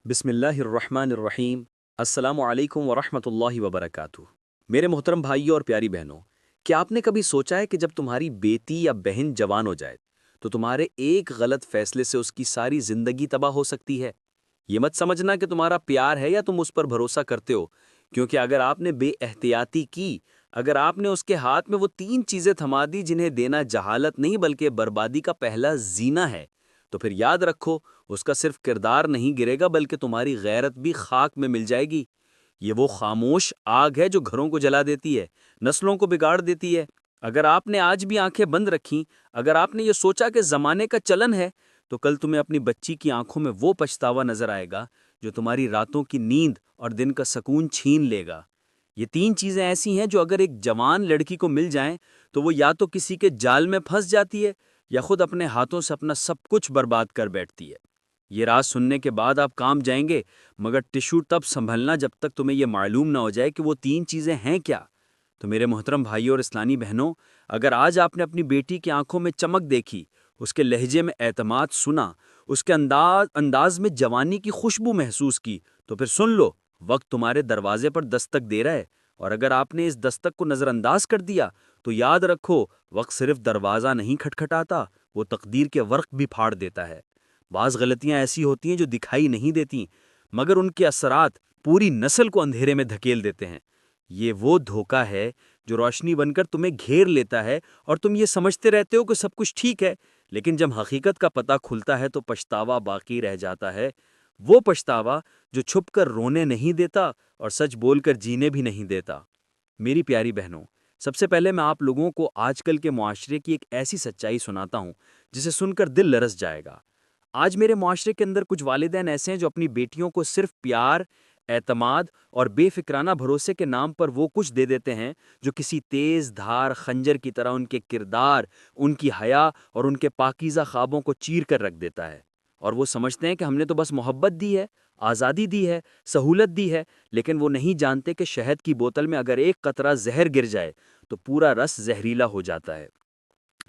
بسم اللہ الرحمن الرحیم۔ السلام علیکم ورحمۃ اللہ وبرکاتہ۔ میرے محترم بھائیوں اور پیاری بہنوں، کیا آپ نے کبھی سوچا ہے کہ جب تمہاری بیٹی یا بہن جوان ہو جائے تو تمہارے ایک غلط فیصلے سے اس کی ساری زندگی تباہ ہو سکتی ہے؟ یہ مت سمجھنا کہ تمہارا پیار ہے یا تم اس پر بھروسہ کرتے ہو، کیونکہ اگر آپ نے بے احتیاطی کی، اگر آپ نے اس کے ہاتھ میں وہ تین چیزیں تھما دی جنہیں دینا جہالت نہیں بلکہ بربادی کا پہلا زینہ ہے، تو پھر یاد رکھو، اس کا صرف کردار نہیں گرے گا بلکہ تمہاری غیرت بھی خاک میں مل جائے گی۔ یہ وہ خاموش آگ ہے جو گھروں کو جلا دیتی ہے، نسلوں کو بگاڑ دیتی ہے۔ اگر آپ نے آج بھی آنکھیں بند رکھیں، اگر آپ نے یہ سوچا کہ زمانے کا چلن ہے، تو کل تمہیں اپنی بچی کی آنکھوں میں وہ پچھتاوا نظر آئے گا جو تمہاری راتوں کی نیند اور دن کا سکون چھین لے گا۔ یہ تین چیزیں ایسی ہیں جو اگر ایک جوان لڑکی کو مل جائیں تو وہ یا تو کسی کے جال میں پھنس جاتی ہے یا خود اپنے ہاتھوں سے اپنا سب کچھ برباد کر بیٹھتی ہے۔ یہ راز سننے کے بعد آپ کام جائیں گے، مگر ٹشو تب سنبھلنا جب تک تمہیں یہ معلوم نہ ہو جائے کہ وہ تین چیزیں ہیں کیا۔ تو میرے محترم بھائیوں اور اسلامی بہنوں، اگر آج آپ نے اپنی بیٹی کی آنکھوں میں چمک دیکھی، اس کے لہجے میں اعتماد سنا، اس کے انداز میں جوانی کی خوشبو محسوس کی، تو پھر سن لو، وقت تمہارے دروازے پر دستک دے رہا ہے۔ اور اگر آپ نے اس دستک کو نظر انداز کر دیا تو یاد رکھو، وقت صرف دروازہ نہیں کھٹکھٹاتا، وہ تقدیر کے ورق بھی پھاڑ دیتا ہے۔ بعض غلطیاں ایسی ہوتی ہیں جو دکھائی نہیں دیتی، مگر ان کے اثرات پوری نسل کو اندھیرے میں دھکیل دیتے ہیں۔ یہ وہ دھوکہ ہے جو روشنی بن کر تمہیں گھیر لیتا ہے اور تم یہ سمجھتے رہتے ہو کہ سب کچھ ٹھیک ہے، لیکن جب حقیقت کا پتہ کھلتا ہے تو پچھتاوا باقی رہ جاتا ہے۔ وہ پچھتاوا جو چھپ کر رونے نہیں دیتا اور سچ بول کر جینے بھی نہیں دیتا۔ میری پیاری بہنوں، سب سے پہلے میں آپ لوگوں کو آج کل کے معاشرے کی ایک ایسی سچائی سناتا ہوں جسے سن کر دل لرز جائے گا۔ آج میرے معاشرے کے اندر کچھ والدین ایسے ہیں جو اپنی بیٹیوں کو صرف پیار، اعتماد اور بے فکرانہ بھروسے کے نام پر وہ کچھ دے دیتے ہیں جو کسی تیز دھار خنجر کی طرح ان کے کردار، ان کی حیا اور ان کے پاکیزہ خوابوں کو چیر کر رکھ دیتا ہے۔ اور وہ سمجھتے ہیں کہ ہم نے تو بس محبت دی ہے، آزادی دی ہے، سہولت دی ہے، لیکن وہ نہیں جانتے کہ شہد کی بوتل میں اگر ایک قطرہ زہر گر جائے تو پورا رس زہریلا ہو جاتا ہے۔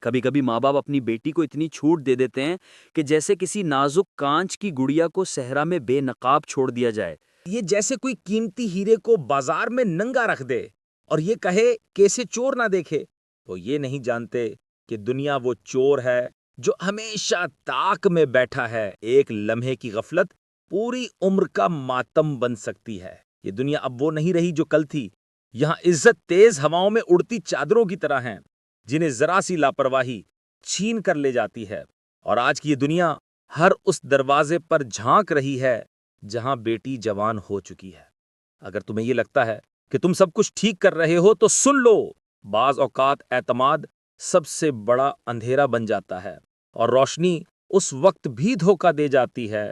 کبھی کبھی ماں باپ اپنی بیٹی کو اتنی چھوٹ دے دیتے ہیں کہ جیسے کسی نازک کانچ کی گڑیا کو صحرا میں بے نقاب چھوڑ دیا جائے۔ یہ جیسے کوئی قیمتی ہیرے کو بازار میں ننگا رکھ دے اور یہ کہے کہ اسے چور نہ دیکھے۔ تو یہ نہیں جانتے کہ دنیا وہ چور ہے جو ہمیشہ تاک میں بیٹھا ہے۔ ایک لمحے کی غفلت پوری عمر کا ماتم بن سکتی ہے۔ یہ دنیا اب وہ نہیں رہی جو کل تھی۔ یہاں عزت تیز ہواؤں میں اڑتی چادروں کی طرح ہیں جنہیں ذرا سی لاپرواہی چھین کر لے جاتی ہے۔ اور آج کی یہ دنیا ہر اس دروازے پر جھانک رہی ہے جہاں بیٹی جوان ہو چکی ہے۔ اگر تمہیں یہ لگتا ہے کہ تم سب کچھ ٹھیک کر رہے ہو تو سن لو، بعض اوقات اعتماد سب سے بڑا اندھیرا بن جاتا ہے، اور روشنی اس وقت بھی دھوکہ دے جاتی ہے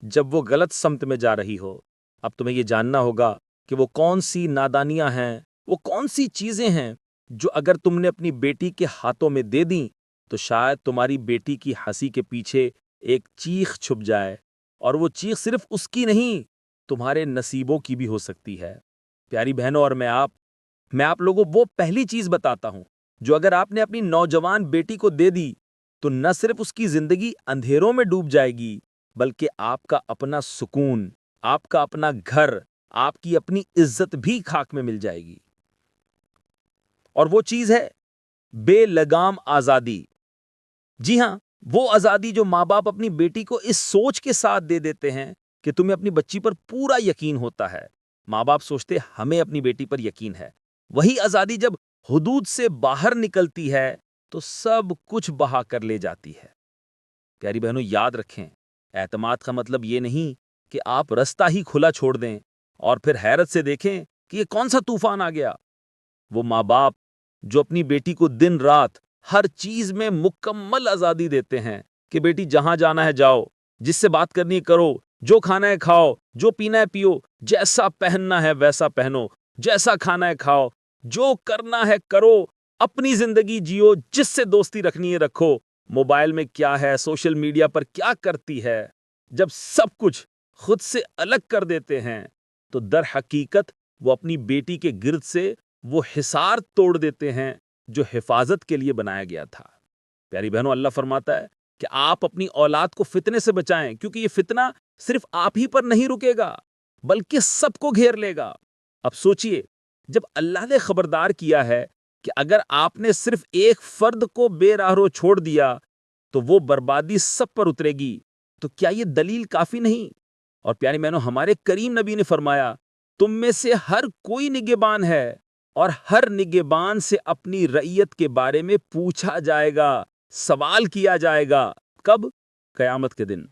جب وہ غلط سمت میں جا رہی ہو۔ اب تمہیں یہ جاننا ہوگا کہ وہ کون سی نادانیاں ہیں، وہ کون سی چیزیں ہیں جو اگر تم نے اپنی بیٹی کے ہاتھوں میں دے دیں تو شاید تمہاری بیٹی کی ہنسی کے پیچھے ایک چیخ چھپ جائے، اور وہ چیخ صرف اس کی نہیں، تمہارے نصیبوں کی بھی ہو سکتی ہے۔ پیاری بہنوں، اور میں آپ لوگوں وہ پہلی چیز بتاتا ہوں جو اگر آپ نے اپنی نوجوان بیٹی کو دے دی تو نہ صرف اس کی زندگی اندھیروں میں ڈوب جائے گی، بلکہ آپ کا اپنا سکون، آپ کا اپنا گھر، آپ کی اپنی عزت بھی خاک میں مل جائے گی۔ اور وہ چیز ہے بے لگام آزادی۔ جی ہاں، وہ آزادی جو ماں باپ اپنی بیٹی کو اس سوچ کے ساتھ دے دیتے ہیں کہ تمہیں اپنی بچی پر پورا یقین ہوتا ہے۔ ماں باپ سوچتے ہمیں اپنی بیٹی پر یقین ہے۔ وہی آزادی جب حدود سے باہر نکلتی ہے تو سب کچھ بہا کر لے جاتی ہے۔ پیاری بہنوں، یاد رکھیں، اعتماد کا مطلب یہ نہیں کہ آپ رستہ ہی کھلا چھوڑ دیں اور پھر حیرت سے دیکھیں کہ یہ کون سا طوفان آ گیا۔ وہ ماں باپ جو اپنی بیٹی کو دن رات ہر چیز میں مکمل آزادی دیتے ہیں کہ بیٹی جہاں جانا ہے جاؤ، جس سے بات کرنی ہے کرو، جو کھانا ہے کھاؤ، جو پینا ہے پیو، جیسا پہننا ہے ویسا پہنو، جیسا کھانا ہے کھاؤ، جو کرنا ہے کرو، اپنی زندگی جیو، جس سے دوستی رکھنی ہے رکھو، موبائل میں کیا ہے، سوشل میڈیا پر کیا کرتی ہے۔ جب سب کچھ خود سے الگ کر دیتے ہیں تو در حقیقت وہ اپنی بیٹی کے گرد سے وہ حصار توڑ دیتے ہیں جو حفاظت کے لیے بنایا گیا تھا۔ پیاری بہنوں، اللہ فرماتا ہے کہ آپ اپنی اولاد کو فتنے سے بچائیں، کیونکہ یہ فتنہ صرف آپ ہی پر نہیں رکے گا بلکہ سب کو گھیر لے گا۔ اب سوچئے، جب اللہ نے خبردار کیا ہے کہ اگر آپ نے صرف ایک فرد کو بے راہرو چھوڑ دیا تو وہ بربادی سب پر اترے گی، تو کیا یہ دلیل کافی نہیں؟ اور پیاری بہنوں، ہمارے کریم نبی نے فرمایا، تم میں سے ہر کوئی نگہبان ہے اور ہر نگہبان سے اپنی رعیت کے بارے میں پوچھا جائے گا، سوال کیا جائے گا۔ کب؟ قیامت کے دن۔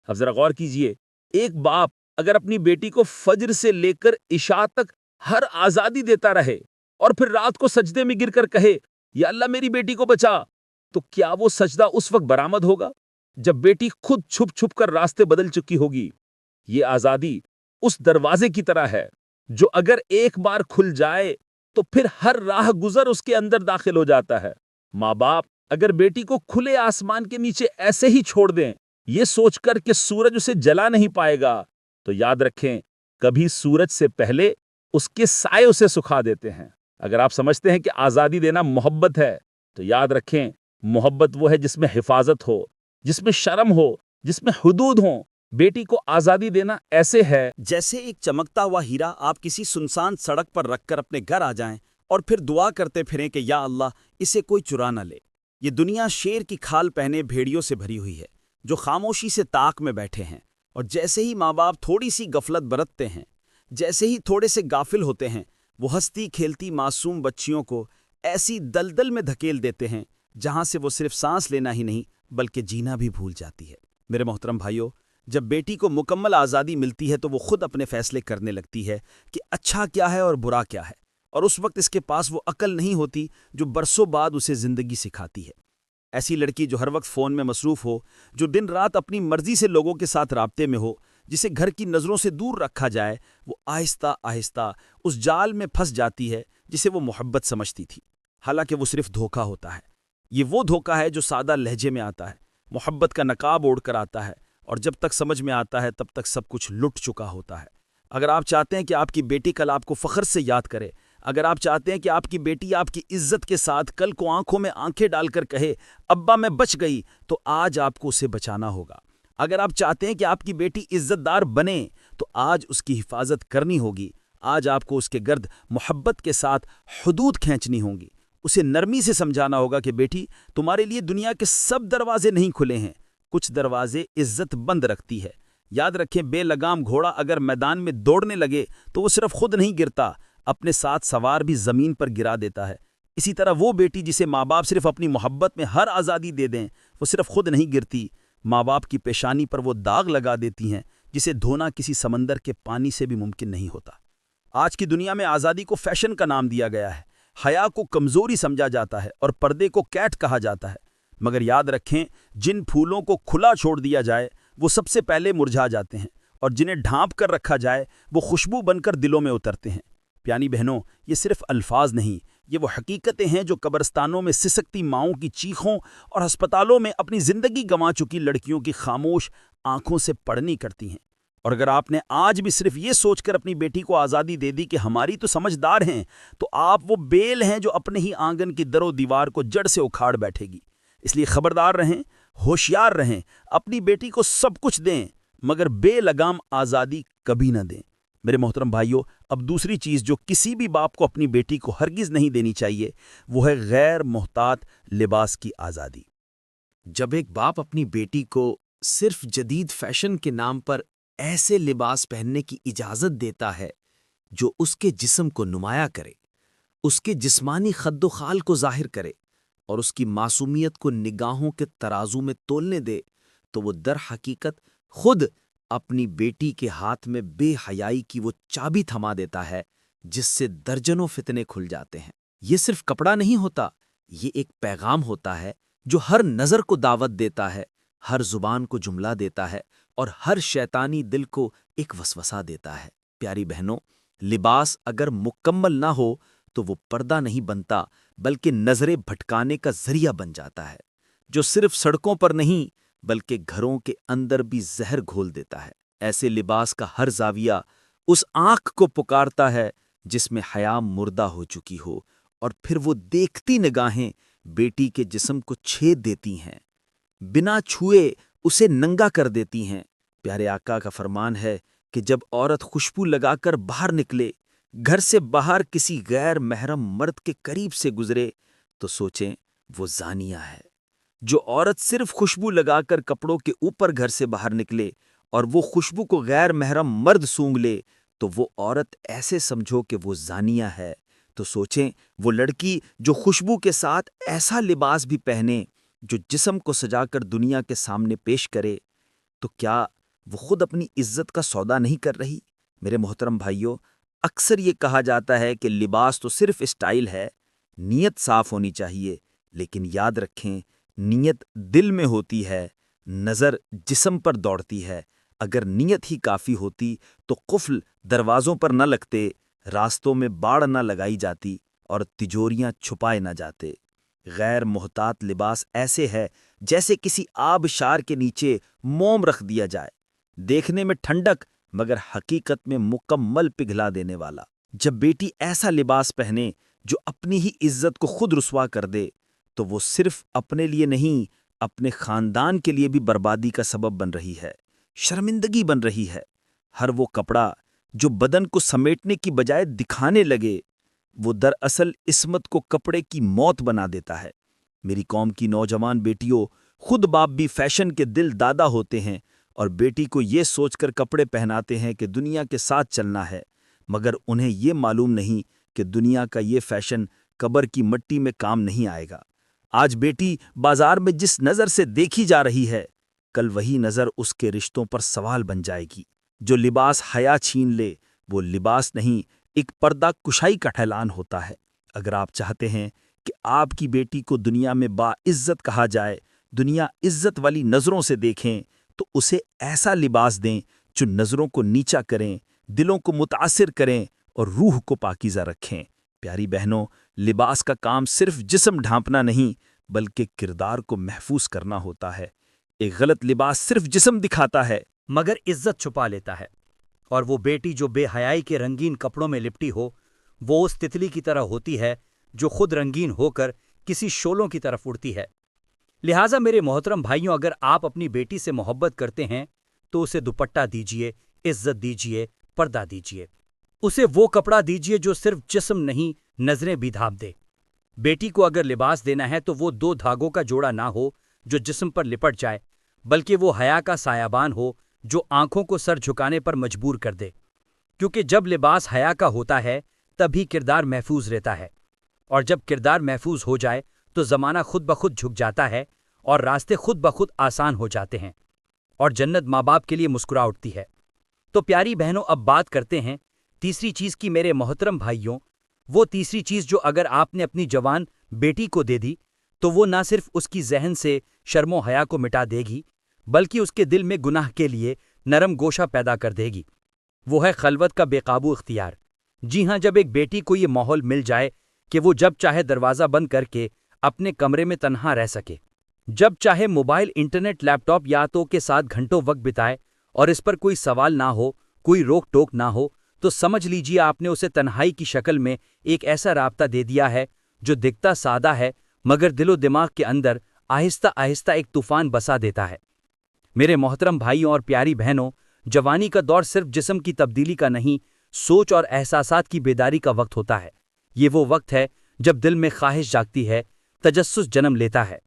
اب ذرا غور کیجئے، ایک باپ اگر اپنی بیٹی کو فجر سے لے کر عشاء تک ہر آزادی دیتا رہے اور پھر رات کو سجدے میں گر کر کہے، یا اللہ میری بیٹی کو بچا، تو کیا وہ سجدہ اس وقت برآمد ہوگا جب بیٹی خود چھپ چھپ کر راستے بدل چکی ہوگی؟ یہ آزادی اس دروازے کی طرح ہے جو اگر ایک بار کھل جائے تو پھر ہر راہ گزر اس کے اندر داخل ہو جاتا ہے۔ ماں باپ اگر بیٹی کو کھلے آسمان کے نیچے ایسے ہی چھوڑ دیں، یہ سوچ کر کہ سورج اسے جلا نہیں پائے گا، تو یاد رکھیں کبھی سورج سے پہلے اس کے سائے اسے سکھا دیتے ہیں۔ اگر آپ سمجھتے ہیں کہ آزادی دینا محبت ہے، تو یاد رکھیں محبت وہ ہے جس میں حفاظت ہو، جس میں شرم ہو، جس میں حدود ہوں۔ بیٹی کو آزادی دینا ایسے ہے جیسے ایک چمکتا ہوا ہیرا آپ کسی سنسان سڑک پر رکھ کر اپنے گھر آ جائیں اور پھر دعا کرتے پھریں کہ یا اللہ اسے کوئی چرا نہ لے۔ یہ دنیا شیر کی کھال پہنے بھیڑیوں سے بھری ہوئی ہے جو خاموشی سے طاق میں بیٹھے ہیں، اور جیسے ہی ماں باپ تھوڑی سی غفلت برتتے ہیں، جیسے ہی تھوڑے سے غافل ہوتے ہیں، وہ ہنستی کھیلتی معصوم بچیوں کو ایسی دلدل میں دھکیل دیتے ہیں جہاں سے وہ صرف سانس لینا ہی نہیں بلکہ جینا بھی بھول جاتی ہے۔ میرے محترم بھائیوں، جب بیٹی کو مکمل آزادی ملتی ہے تو وہ خود اپنے فیصلے کرنے لگتی ہے کہ اچھا کیا ہے اور برا کیا ہے، اور اس وقت اس کے پاس وہ عقل نہیں ہوتی جو برسوں بعد اسے زندگی سکھاتی ہے۔ ایسی لڑکی جو ہر وقت فون میں مصروف ہو، جو دن رات اپنی مرضی سے لوگوں کے ساتھ رابطے میں ہو، جسے گھر کی نظروں سے دور رکھا جائے، وہ آہستہ آہستہ اس جال میں پھنس جاتی ہے جسے وہ محبت سمجھتی تھی، حالانکہ وہ صرف دھوکہ ہوتا ہے۔ یہ وہ دھوکہ ہے جو سادہ لہجے میں آتا ہے، محبت کا نقاب اوڑھ کر آتا ہے، اور جب تک سمجھ میں آتا ہے تب تک سب کچھ لٹ چکا ہوتا ہے۔ اگر آپ چاہتے ہیں کہ آپ کی بیٹی کل آپ کو فخر سے یاد کرے، اگر آپ چاہتے ہیں کہ آپ کی بیٹی آپ کی عزت کے ساتھ کل کو آنکھوں میں آنکھیں ڈال کر کہے ابا میں بچ گئی، تو آج آپ کو اسے بچانا ہوگا۔ اگر آپ چاہتے ہیں کہ آپ کی بیٹی عزت دار بنے، تو آج اس کی حفاظت کرنی ہوگی۔ آج آپ کو اس کے گرد محبت کے ساتھ حدود کھینچنی ہوں گی، اسے نرمی سے سمجھانا ہوگا کہ بیٹی تمہارے لیے دنیا کے سب دروازے نہیں کھلے ہیں، کچھ دروازے عزت بند رکھتی ہے۔ یاد رکھیں بے لگام گھوڑا اگر میدان میں دوڑنے لگے تو وہ صرف خود نہیں گرتا، اپنے ساتھ سوار بھی زمین پر گرا دیتا ہے۔ اسی طرح وہ بیٹی جسے ماں باپ صرف اپنی محبت میں ہر آزادی دے دیں، وہ صرف خود نہیں گرتی، ماں باپ کی پیشانی پر وہ داغ لگا دیتی ہیں جسے دھونا کسی سمندر کے پانی سے بھی ممکن نہیں ہوتا۔ آج کی دنیا میں آزادی کو فیشن کا نام دیا گیا ہے، حیا کو کمزوری سمجھا جاتا ہے اور پردے کو کیٹ کہا جاتا ہے، مگر یاد رکھیں جن پھولوں کو کھلا چھوڑ دیا جائے وہ سب سے پہلے مرجھا جاتے ہیں، اور جنہیں ڈھانپ کر رکھا جائے وہ خوشبو بن کر دلوں میں اترتے ہیں۔ پیاری بہنوں، یہ صرف الفاظ نہیں، یہ وہ حقیقتیں ہیں جو قبرستانوں میں سسکتی ماؤں کی چیخوں اور ہسپتالوں میں اپنی زندگی گنوا چکی لڑکیوں کی خاموش آنکھوں سے پڑھنی کرتی ہیں۔ اور اگر آپ نے آج بھی صرف یہ سوچ کر اپنی بیٹی کو آزادی دے دی کہ ہماری تو سمجھدار ہیں، تو آپ وہ بیل ہیں جو اپنے ہی آنگن کی در و دیوار کو جڑ سے اکھاڑ بیٹھے گی۔ اس لیے خبردار رہیں، ہوشیار رہیں، اپنی بیٹی کو سب کچھ دیں مگر بے لگام آزادی کبھی نہ دیں۔ میرے محترم بھائیوں، اب دوسری چیز جو کسی بھی باپ کو اپنی بیٹی کو ہرگز نہیں دینی چاہیے وہ ہے غیر محتاط لباس کی آزادی۔ جب ایک باپ اپنی بیٹی کو صرف جدید فیشن کے نام پر ایسے لباس پہننے کی اجازت دیتا ہے جو اس کے جسم کو نمایاں کرے، اس کے جسمانی خد و خال کو ظاہر کرے اور اس کی معصومیت کو نگاہوں کے ترازو میں تولنے دے، تو وہ در حقیقت خود اپنی بیٹی کے ہاتھ میں بے حیائی کی وہ چابی تھما دیتا ہے جس سے درجنوں فتنے کھل جاتے ہیں۔ یہ صرف کپڑا نہیں ہوتا، یہ ایک پیغام ہوتا ہے جو ہر نظر کو دعوت دیتا ہے، ہر زبان کو جملہ دیتا ہے اور ہر شیطانی دل کو ایک وسوسہ دیتا ہے۔ پیاری بہنوں، لباس اگر مکمل نہ ہو تو وہ پردہ نہیں بنتا بلکہ نظریں بھٹکانے کا ذریعہ بن جاتا ہے، جو صرف سڑکوں پر نہیں بلکہ گھروں کے اندر بھی زہر گھول دیتا ہے۔ ایسے لباس کا ہر زاویہ اس آنکھ کو پکارتا ہے جس میں حیا مردہ ہو چکی ہو، اور پھر وہ دیکھتی نگاہیں بیٹی کے جسم کو چھید دیتی ہیں، بنا چھوئے اسے ننگا کر دیتی ہیں، پیارے آقا کا فرمان ہے کہ جب عورت خوشبو لگا کر باہر نکلے، گھر سے باہر کسی غیر محرم مرد کے قریب سے گزرے، تو سوچیں وہ زانیہ ہے۔ جو عورت صرف خوشبو لگا کر کپڑوں کے اوپر گھر سے باہر نکلے اور وہ خوشبو کو غیر محرم مرد سونگھ لے، تو وہ عورت ایسے سمجھو کہ وہ زانیہ ہے۔ تو سوچیں وہ لڑکی جو خوشبو کے ساتھ ایسا لباس بھی پہنے جو جسم کو سجا کر دنیا کے سامنے پیش کرے، تو کیا وہ خود اپنی عزت کا سودا نہیں کر رہی؟ میرے محترم بھائیوں، اکثر یہ کہا جاتا ہے کہ لباس تو صرف اسٹائل ہے، نیت صاف ہونی چاہیے، لیکن یاد رکھیں نیت دل میں ہوتی ہے، نظر جسم پر دوڑتی ہے۔ اگر نیت ہی کافی ہوتی تو قفل دروازوں پر نہ لگتے، راستوں میں باڑ نہ لگائی جاتی اور تجوریاں چھپائے نہ جاتے۔ غیر محتاط لباس ایسے ہے جیسے کسی آبشار کے نیچے موم رکھ دیا جائے، دیکھنے میں ٹھنڈک مگر حقیقت میں مکمل پگھلا دینے والا۔ جب بیٹی ایسا لباس پہنے جو اپنی ہی عزت کو خود رسوا کر دے، تو وہ صرف اپنے لیے نہیں، اپنے خاندان کے لیے بھی بربادی کا سبب بن رہی ہے، شرمندگی بن رہی ہے۔ ہر وہ کپڑا جو بدن کو سمیٹنے کی بجائے دکھانے لگے، وہ دراصل عصمت کو کپڑے کی موت بنا دیتا ہے۔ میری قوم کی نوجوان بیٹیوں، خود باپ بھی فیشن کے دل دادا ہوتے ہیں اور بیٹی کو یہ سوچ کر کپڑے پہناتے ہیں کہ دنیا کے ساتھ چلنا ہے، مگر انہیں یہ معلوم نہیں کہ دنیا کا یہ فیشن قبر کی مٹی میں کام نہیں آئے گا۔ آج بیٹی بازار میں جس نظر سے دیکھی جا رہی ہے، کل وہی نظر اس کے رشتوں پر سوال بن جائے گی۔ جو لباس حیا چھین لے وہ لباس نہیں، ایک پردہ کشائی کا اعلان ہوتا ہے۔ اگر آپ چاہتے ہیں کہ آپ کی بیٹی کو دنیا میں باعزت کہا جائے، دنیا عزت والی نظروں سے دیکھیں، تو اسے ایسا لباس دیں جو نظروں کو نیچا کریں، دلوں کو متاثر کریں اور روح کو پاکیزہ رکھیں۔ پیاری بہنوں، لباس کا کام صرف جسم ڈھانپنا نہیں بلکہ کردار کو محفوظ کرنا ہوتا ہے۔ ایک غلط لباس صرف جسم دکھاتا ہے مگر عزت چھپا لیتا ہے، اور وہ بیٹی جو بے حیائی کے رنگین کپڑوں میں لپٹی ہو، وہ اس تتلی کی طرح ہوتی ہے جو خود رنگین ہو کر کسی شعلوں کی طرف اڑتی ہے۔ لہٰذا میرے محترم بھائیوں، اگر آپ اپنی بیٹی سے محبت کرتے ہیں تو اسے دوپٹہ دیجیے، عزت دیجیے، پردہ دیجیے۔ اسے وہ کپڑا دیجیے جو صرف جسم نہیں، نظریں بھی ڈھانپ دے۔ بیٹی کو اگر لباس دینا ہے تو وہ 2 دھاگوں کا جوڑا نہ ہو جو جسم پر لپٹ جائے، بلکہ وہ حیا کا سایابان ہو جو آنکھوں کو سر جھکانے پر مجبور کر دے۔ کیونکہ جب لباس حیا کا ہوتا ہے تبھی کردار محفوظ رہتا ہے، اور جب کردار محفوظ ہو جائے تو زمانہ خود بخود جھک جاتا ہے اور راستے خود بخود آسان ہو جاتے ہیں، اور جنت ماں باپ کے لیے مسکرا اٹھتی ہے۔ تو پیاری بہنوں، اب بات کرتے ہیں تیسری چیز کی میرے محترم بھائیوں۔ وہ تیسری چیز جو اگر آپ نے اپنی جوان بیٹی کو دے دی تو وہ نہ صرف اس کی ذہن سے شرم و حیا کو مٹا دے گی بلکہ اس کے دل میں گناہ کے لیے نرم گوشہ پیدا کر دے گی۔ وہ ہے خلوت کا بے قابو اختیار۔ جی ہاں، جب ایک بیٹی کو یہ ماحول مل جائے کہ وہ جب چاہے دروازہ بند کر کے اپنے کمرے میں تنہا رہ سکے، جب چاہے موبائل، انٹرنیٹ، لیپ ٹاپ یاتوں کے ساتھ گھنٹوں وقت بتائے اور اس پر کوئی سوال نہ ہو، کوئی روک ٹوک نہ ہو، تو سمجھ لیجیے آپ نے اسے تنہائی کی شکل میں ایک ایسا رابطہ دے دیا ہے جو دکھتا سادہ ہے مگر دل و دماغ کے اندر آہستہ آہستہ ایک طوفان بسا دیتا ہے۔ میرے محترم بھائیوں اور پیاری بہنوں، جوانی کا دور صرف جسم کی تبدیلی کا نہیں، سوچ اور احساسات کی بیداری کا وقت ہوتا ہے۔ یہ وہ وقت ہے جب دل میں خواہش جاگتی ہے، تجسس جنم لیتا ہے،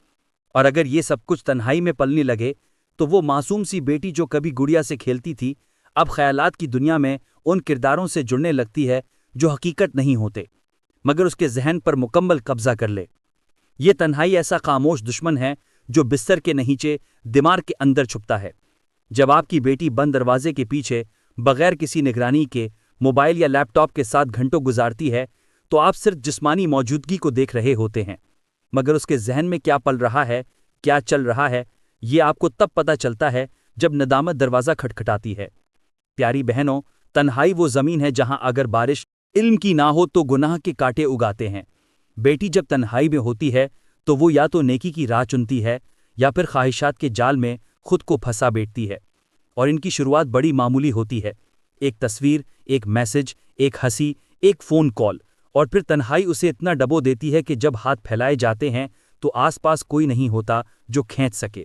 اور اگر یہ سب کچھ تنہائی میں پلنے لگے تو وہ معصوم سی بیٹی جو کبھی گڑیا سے کھیلتی تھی، اب خیالات کی دنیا میں ان کرداروں سے جڑنے لگتی ہے جو حقیقت نہیں ہوتے مگر اس کے ذہن پر مکمل قبضہ کر لے۔ یہ تنہائی ایسا خاموش دشمن ہے جو بستر کے نیچے دماغ کے اندر چھپتا ہے۔ جب آپ کی بیٹی بند دروازے کے پیچھے بغیر کسی نگرانی کے موبائل یا لیپ ٹاپ کے ساتھ گھنٹوں گزارتی ہے تو آپ صرف جسمانی موجودگی کو دیکھ رہے ہوتے ہیں، مگر اس کے ذہن میں کیا پل رہا ہے، کیا چل رہا ہے، یہ آپ کو تب پتہ چلتا ہے جب ندامت دروازہ کھٹکھٹاتی ہے۔ پیاری بہنوں، تنہائی وہ زمین ہے جہاں اگر بارش علم کی نہ ہو تو گناہ کے کانٹے اگاتے ہیں۔ بیٹی جب تنہائی میں ہوتی ہے تو وہ یا تو نیکی کی راہ چنتی ہے یا پھر خواہشات کے جال میں خود کو پھنسا بیٹھتی ہے، اور ان کی شروعات بڑی معمولی ہوتی ہے، ایک تصویر، ایک میسج، ایک ہنسی، ایک فون کال، اور پھر تنہائی اسے اتنا ڈبو دیتی ہے کہ جب ہاتھ پھیلائے جاتے ہیں تو آس پاس کوئی نہیں ہوتا جو کھینچ سکے۔